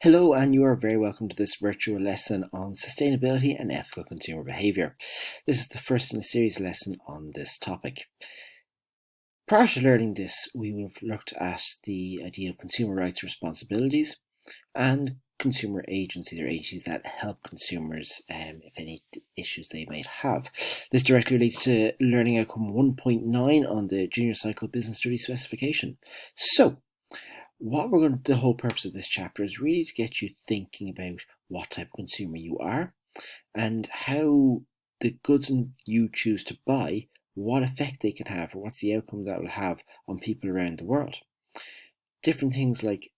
Hello, and you are very welcome to this virtual lesson on sustainability and ethical consumer behaviour. This is the first in a series lesson on this topic. Prior to learning this, we would have looked at the idea of consumer rights responsibilities and consumer agencies or agencies that help consumers if any issues they might have. This directly relates to learning outcome 1.9 on the Junior Cycle Business Specification. So, the whole purpose of this chapter is really to get you thinking about what type of consumer you are and how the goods you choose to buy, what effect they can have, or what's the outcome that will have on people around the world. Different things like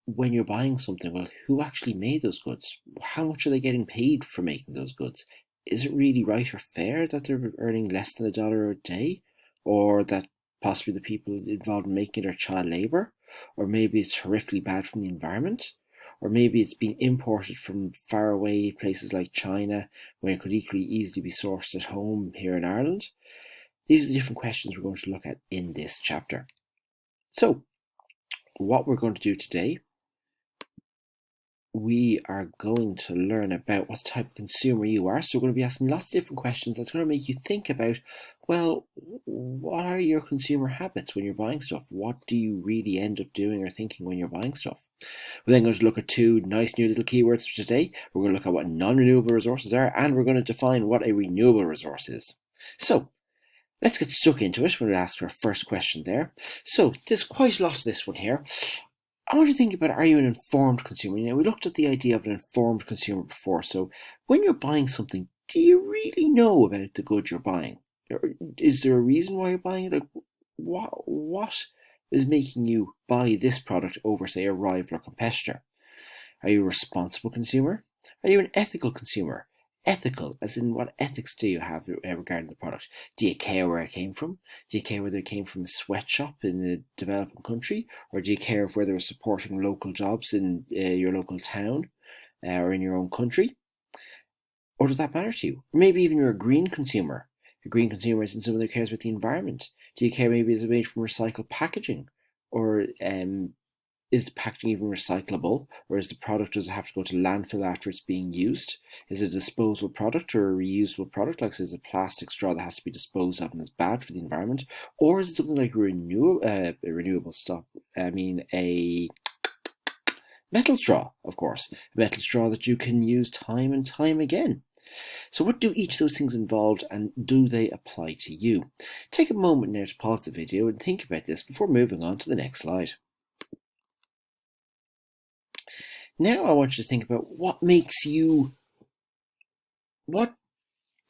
when you're buying something, well, who actually made those goods? How much are they getting paid for making those goods? Is it really right or fair that they're earning less than $1 a day? Or that possibly the people involved in making it are child labour? Or maybe it's horrifically bad from the environment? Or maybe it's being imported from faraway places like China, where it could equally easily be sourced at home here in Ireland? These are the different questions we're going to look at in this chapter. So, what we're going to do today, we are going to learn about what type of consumer you are. So we're going to be asking lots of different questions that's going to make you think about, well, what are your consumer habits when you're buying stuff? What do you really end up doing or thinking when you're buying stuff? We're then going to look at two nice new little keywords for today. We're going to look at what non-renewable resources are, and we're going to define what a renewable resource is. So let's get stuck into it. We're going to ask our first question there. So there's quite a lot to this one here. I want you to think about, are you an informed consumer? We looked at the idea of an informed consumer before. So when you're buying something, do you really know about the good you're buying? Or is there a reason why you're buying it? Like, what is making you buy this product over, say, a rival or competitor? Are you a responsible consumer? Are you an ethical consumer? Ethical, as in what ethics do you have regarding the product? Do you care where it came from? Do you care whether it came from a sweatshop in a developing country? Or do you care if whether it's supporting local jobs in your local town or in your own country? Or does that matter to you? Or maybe even you're a green consumer. A green consumer isn't someone that cares about the environment. Do you care maybe is it made from recycled packaging? Or is the packaging even recyclable, or is the product, does it have to go to landfill after it's being used? Is it a disposable product or a reusable product, like say it's a plastic straw that has to be disposed of and is bad for the environment? Or is it something like a renewable stuff? I mean, a metal straw, of course, a metal straw that you can use time and time again. So what do each of those things involve, and do they apply to you? Take a moment now to pause the video and think about this before moving on to the next slide. Now I want you to think about what do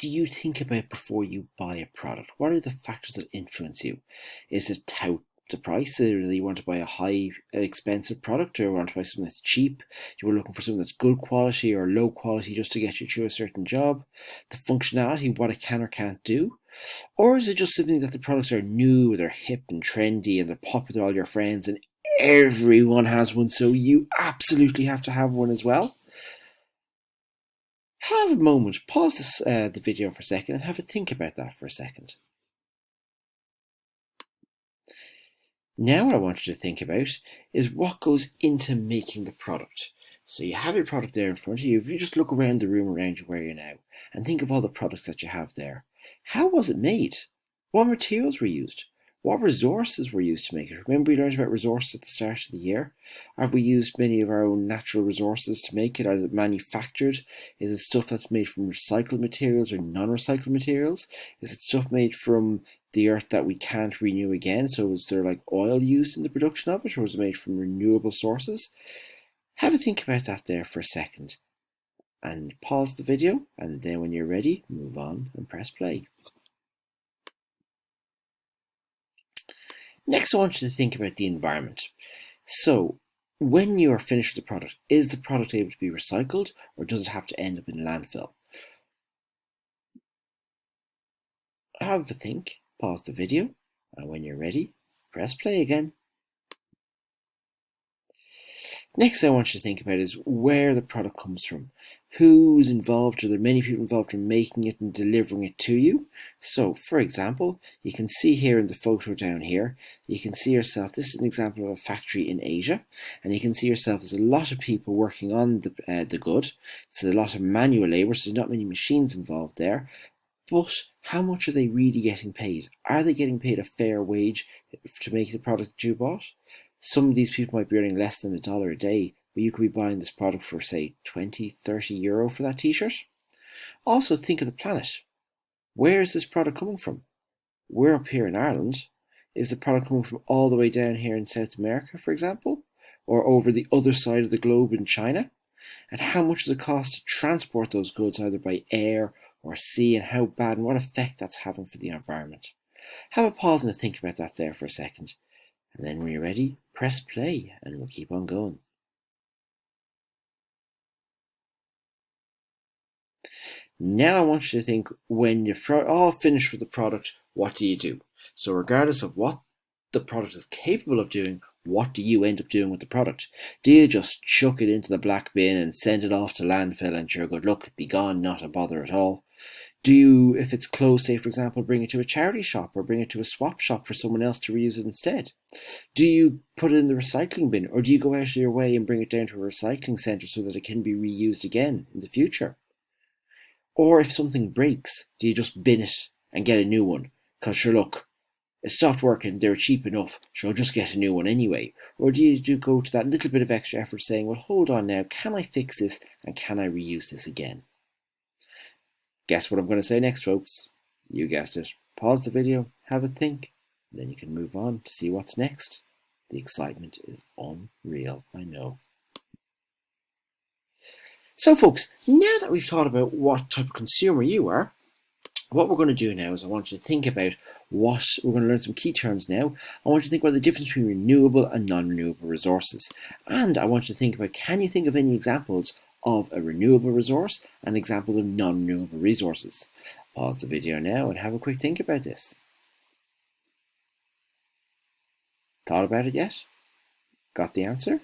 you think about before you buy a product? What are the factors that influence you? Is it how the price, or do you want to buy a high expensive product, or you want to buy something that's cheap? You were looking for something that's good quality or low quality just to get you through a certain job? The functionality, what it can or can't do? Or is it just something that the products are new, they're hip and trendy, and they're popular with all your friends, and everyone has one, so you absolutely have to have one as well? Have a moment, pause the video for a second and have a think about that for a second. Now what I want you to think about is what goes into making the product. So you have your product there in front of you. If you just look around the room around you where you're now and think of all the products that you have there, how was it made? What materials were used? What resources were used to make it? Remember we learned about resources at the start of the year? Have we used many of our own natural resources to make it? Is it manufactured? Is it stuff that's made from recycled materials or non-recycled materials? Is it stuff made from the earth that we can't renew again? So was there like oil used in the production of it, or was it made from renewable sources? Have a think about that there for a second and pause the video, and then when you're ready, move on and press play. Next, I want you to think about the environment. So, when you are finished with the product, is the product able to be recycled, or does it have to end up in landfill? Have a think, pause the video, and when you're ready, press play again. Next thing I want you to think about is where the product comes from. Who's involved? Are there many people involved in making it and delivering it to you? So, for example, you can see here in the photo down here, you can see yourself, this is an example of a factory in Asia, and you can see yourself there's a lot of people working on the good. So a lot of manual labour, so there's not many machines involved there. But how much are they really getting paid? Are they getting paid a fair wage to make the product that you bought? Some of these people might be earning less than $1 a day, but you could be buying this product for, say, 20, 30 euro for that t-shirt. Also, think of the planet. Where is this product coming from? We're up here in Ireland. Is the product coming from all the way down here in South America, for example? Or over the other side of the globe in China? And how much does it cost to transport those goods either by air or sea, and how bad and what effect that's having for the environment? Have a pause and think about that there for a second. And then when you're ready, press play and we'll keep on going. Now I want you to think, when you're all finished with the product, what do you do? So regardless of what the product is capable of doing, what do you end up doing with the product? Do you just chuck it into the black bin and send it off to landfill and sure good luck, be gone, not a bother at all? Do you, if it's closed, say for example, bring it to a charity shop or bring it to a swap shop for someone else to reuse it instead? Do you put it in the recycling bin, or do you go out of your way and bring it down to a recycling centre so that it can be reused again in the future? Or if something breaks, do you just bin it and get a new one? Because sure look, it stopped working, they're cheap enough, so I'll just get a new one anyway. Or do you go to that little bit of extra effort saying, well, hold on now, can I fix this and can I reuse this again? Guess what I'm going to say next, folks? You guessed it. Pause the video, have a think, then you can move on to see what's next. The excitement is unreal, I know. So folks, now that we've thought about what type of consumer you are, what we're going to do now is I want you to think about we're going to learn some key terms now. I want you to think about the difference between renewable and non-renewable resources. And I want you to think about, can you think of any examples of a renewable resource and examples of non-renewable resources? Pause the video now and have a quick think about this. Thought about it yet? Got the answer?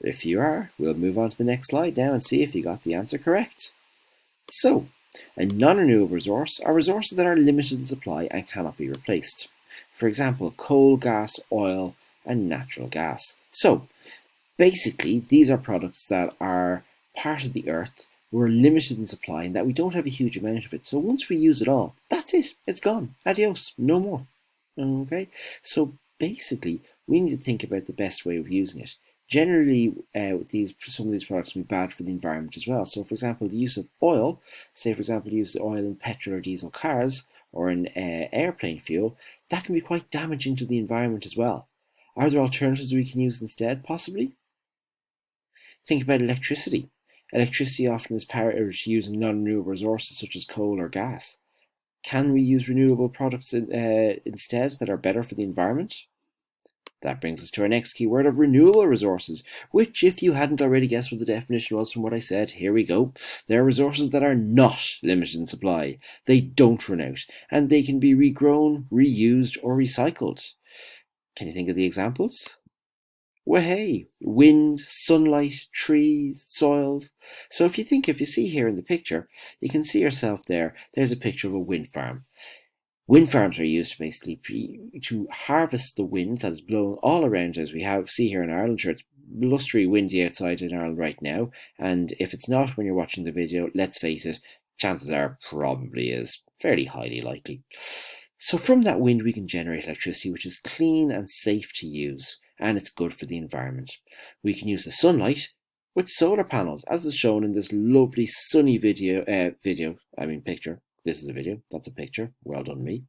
If you are, we'll move on to the next slide now and see if you got the answer correct. So, a non-renewable resource are resources that are limited in supply and cannot be replaced. For example, coal, gas, oil, and natural gas. So, basically, these are products that are part of the earth, we're limited in supply, and that we don't have a huge amount of it. So once we use it all, that's it. It's gone. Adios. No more. Okay? So basically, we need to think about the best way of using it. Generally, some of these products can be bad for the environment as well. So, for example, the use of oil, say, for example, use oil in petrol or diesel cars or in airplane fuel, that can be quite damaging to the environment as well. Are there alternatives we can use instead, possibly? Think about electricity. Electricity often is powered using non-renewable resources such as coal or gas. Can we use renewable products instead that are better for the environment? That brings us to our next keyword of renewable resources, which, if you hadn't already guessed what the definition was from what I said, here we go. They are resources that are not limited in supply. They don't run out, and they can be regrown, reused, or recycled. Can you think of the examples? Well, hey, wind, sunlight, trees, soils. So if you see here in the picture, you can see yourself there. There's a picture of a wind farm. Wind farms are used basically to harvest the wind that is blowing all around, as we see here in Ireland. Sure, it's blustery windy outside in Ireland right now, and if it's not when you're watching the video, let's face it, chances are probably is fairly highly likely. So from that wind we can generate electricity, which is clean and safe to use, and it's good for the environment. We can use the sunlight with solar panels, as is shown in this lovely sunny picture. This is a video, that's a picture, well done me.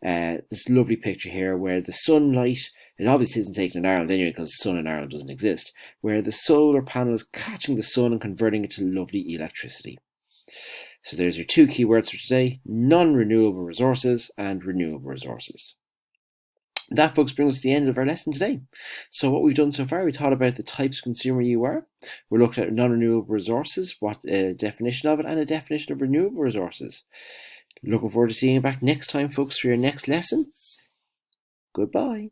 This lovely picture here where the sunlight, it obviously isn't taken in Ireland anyway because the sun in Ireland doesn't exist, where the solar panel is catching the sun and converting it to lovely electricity. So there's your two keywords for today, non-renewable resources and renewable resources. That, folks, brings us to the end of our lesson today. So what we've done so far, we thought about the types of consumer you are. We looked at non-renewable resources, what a definition of it, and a definition of renewable resources. Looking forward to seeing you back next time, folks, for your next lesson. Goodbye.